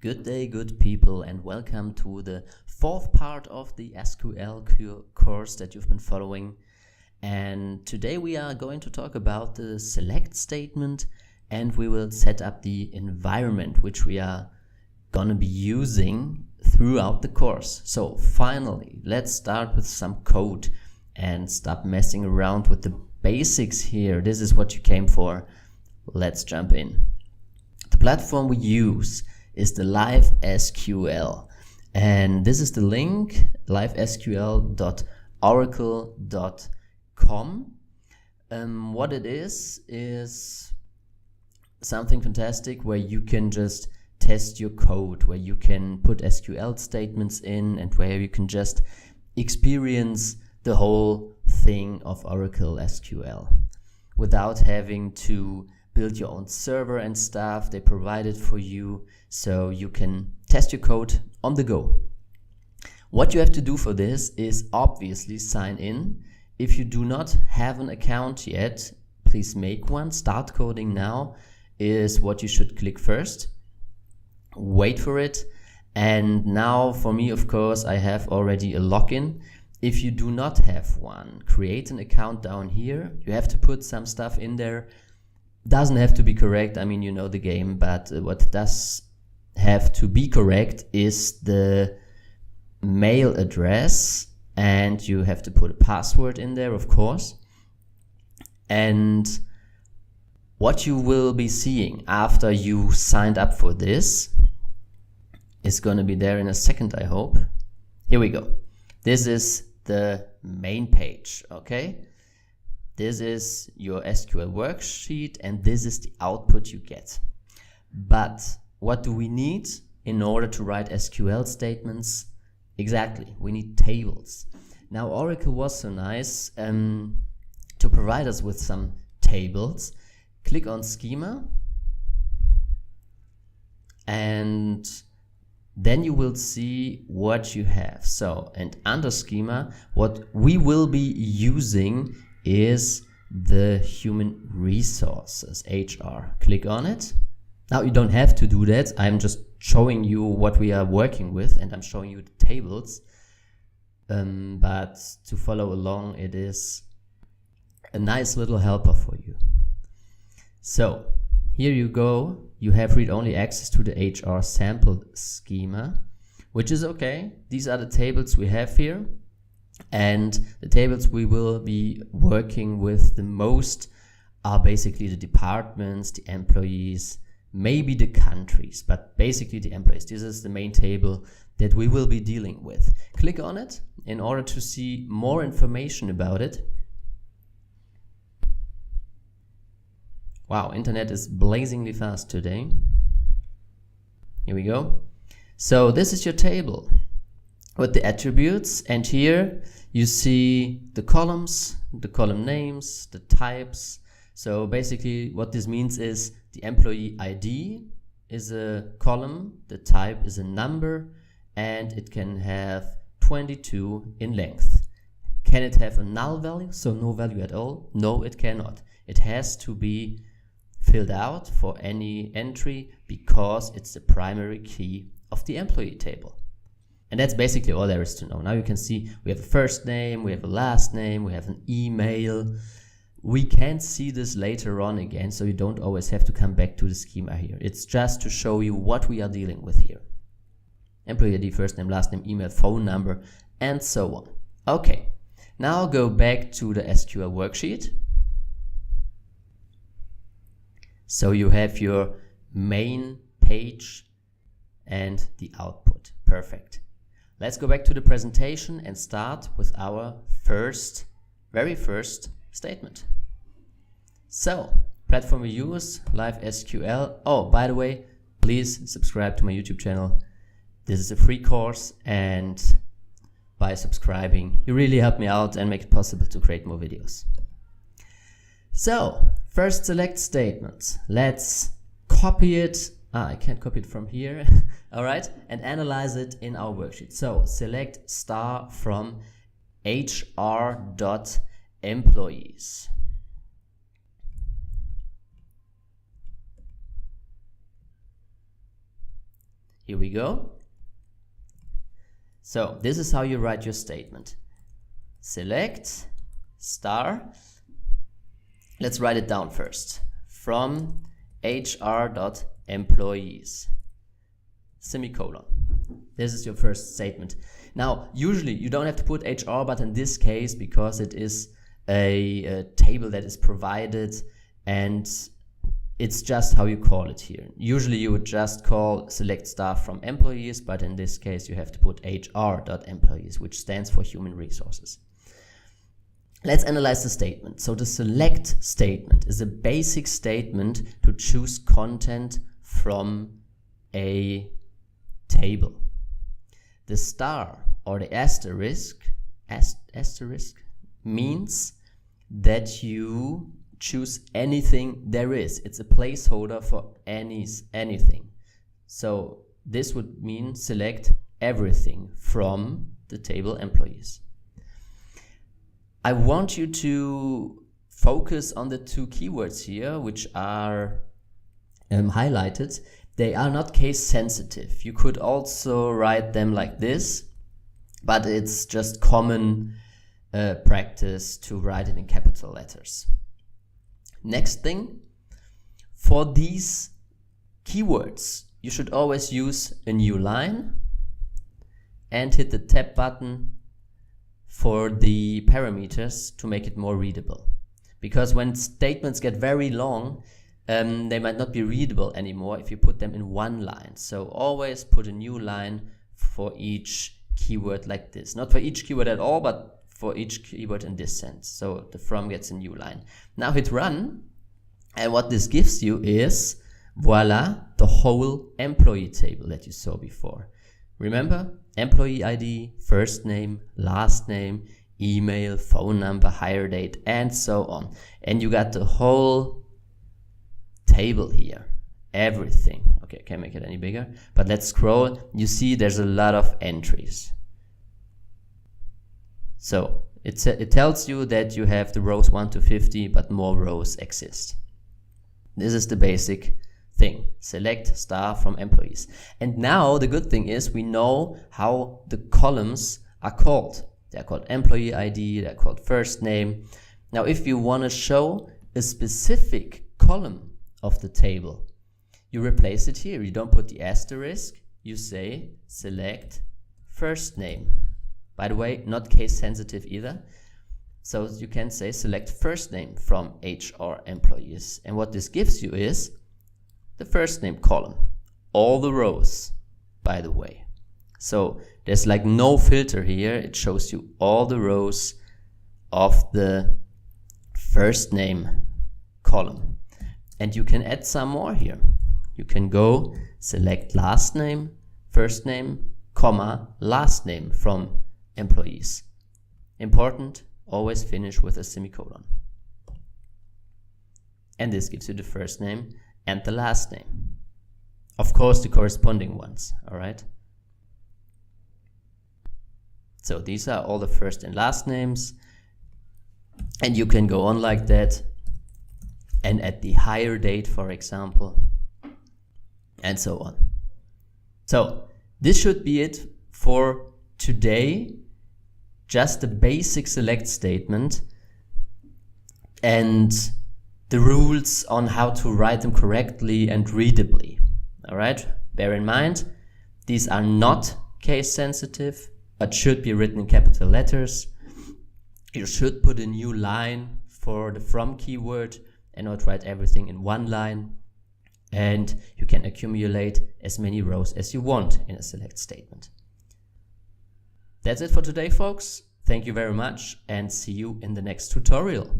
Good day, good people, and welcome to the fourth part of the SQL course that you've been following. And today we are going to talk about the select statement, and we will set up the environment which we are going to be using throughout the course. So finally, let's start with some code and stop messing around with the basics here. This is what you came for. Let's jump in. The platform we use is the Live-SQL, and this is the link, livesql.oracle.com. What it is something fantastic where you can just test your code, where you can put SQL statements in, and where you can just experience the whole thing of Oracle SQL without having to build your own server and stuff. They provide it for you so you can test your code on the go. What you have to do for this is obviously sign in. If you do not have an account yet, please make one. Start coding now is what you should click first. Wait for it. And now for me, of course, I have already a login. If you do not have one, create an account down here. You have to put some stuff in there. Doesn't have to be correct, I mean, you know the game, but what does have to be correct is the mail address, and you have to put a password in there, of course. And what you will be seeing after you signed up for this is going to be there in a second, I hope. Here we go. This is the main page, okay? This is your SQL worksheet, and this is the output you get. But what do we need in order to write SQL statements? Exactly, we need tables. Now Oracle was so nice to provide us with some tables. Click on schema, and then you will see what you have. So, and under schema, what we will be using is the human resources, HR. Click on it. Now you don't have to do that. I'm just showing you what we are working with, and I'm showing you the tables. But to follow along, it is a nice little helper for you. So here you go. You have read-only access to the HR sample schema, which is okay. These are the tables we have here. And the tables we will be working with the most are basically the departments, the employees, maybe the countries, but basically the employees. This is the main table that we will be dealing with. Click on it in order to see more information about it. Wow, internet is blazingly fast today. Here we go. So this is your table with the attributes, and here you see the columns, the column names, the types. So basically what this means is the employee ID is a column, the type is a number, and it can have 22 in length. Can it have a null value, so no value at all? No, it cannot. It has to be filled out for any entry because it's the primary key of the employee table. And that's basically all there is to know. Now you can see we have a first name, we have a last name, we have an email. We can see this later on again, so you don't always have to come back to the schema here. It's just to show you what we are dealing with here. Employee ID, first name, last name, email, phone number, and so on. Okay, now go back to the SQL worksheet. So you have your main page and the output. Perfect. Let's go back to the presentation and start with our very first statement. So, platform we use, Live-SQL. Oh, by the way, please subscribe to my YouTube channel. This is a free course, and by subscribing, you really help me out and make it possible to create more videos. So, first select statement. Let's copy it. I can't copy it from here. All right, and analyze it in our worksheet. So select star from HR.employees. Here we go. So this is how you write your statement. Select star. Let's write it down first. From HR.employees. Semicolon. This is your first statement. Now, usually you don't have to put HR, but in this case, because it is a table that is provided and it's just how you call it here. Usually you would just call select star from employees, but in this case you have to put HR.employees, which stands for human resources. Let's analyze the statement. So the select statement is a basic statement to choose content from a table. The star or the asterisk means that you choose anything there is. It's a placeholder for anything. So this would mean select everything from the table employees. I want you to focus on the two keywords here, which are highlighted. They are not case sensitive. You could also write them like this, but it's just common practice to write it in capital letters. Next thing, for these keywords, you should always use a new line and hit the tab button for the parameters to make it more readable. Because when statements get very long, they might not be readable anymore if you put them in one line. So always put a new line for each keyword like this. Not for each keyword at all, but for each keyword in this sense. So the from gets a new line. Now hit run, and what this gives you is, voila, the whole employee table that you saw before. Remember, employee ID, first name, last name, email, phone number, hire date, and so on. And you got the whole table here, everything. Okay, I can't make it any bigger, but let's scroll. You see there's a lot of entries. So it tells you that you have the rows 1 to 50, but more rows exist. This is the basic thing. Select star from employees. And now the good thing is we know how the columns are called. They're called employee ID, they're called first name. Now if you want to show a specific column of the table, you replace it here. You don't put the asterisk, you say select first name. By the way, not case sensitive either. So you can say select first name from HR employees. And what this gives you is the first name column. All the rows, by the way. So there's like no filter here. It shows you all the rows of the first name column. And you can add some more here. You can go select last name, first name, comma, last name from employees. Important, always finish with a semicolon. And this gives you the first name and the last name. Of course, the corresponding ones, all right? So these are all the first and last names. And you can go on like that and add the hire date, for example, and so on. So this should be it for today. Just a basic select statement and the rules on how to write them correctly and readably. All right, bear in mind, these are not case sensitive, but should be written in capital letters. You should put a new line for the from keyword and not write everything in one line. And you can accumulate as many rows as you want in a select statement. That's it for today, folks. Thank you very much and see you in the next tutorial.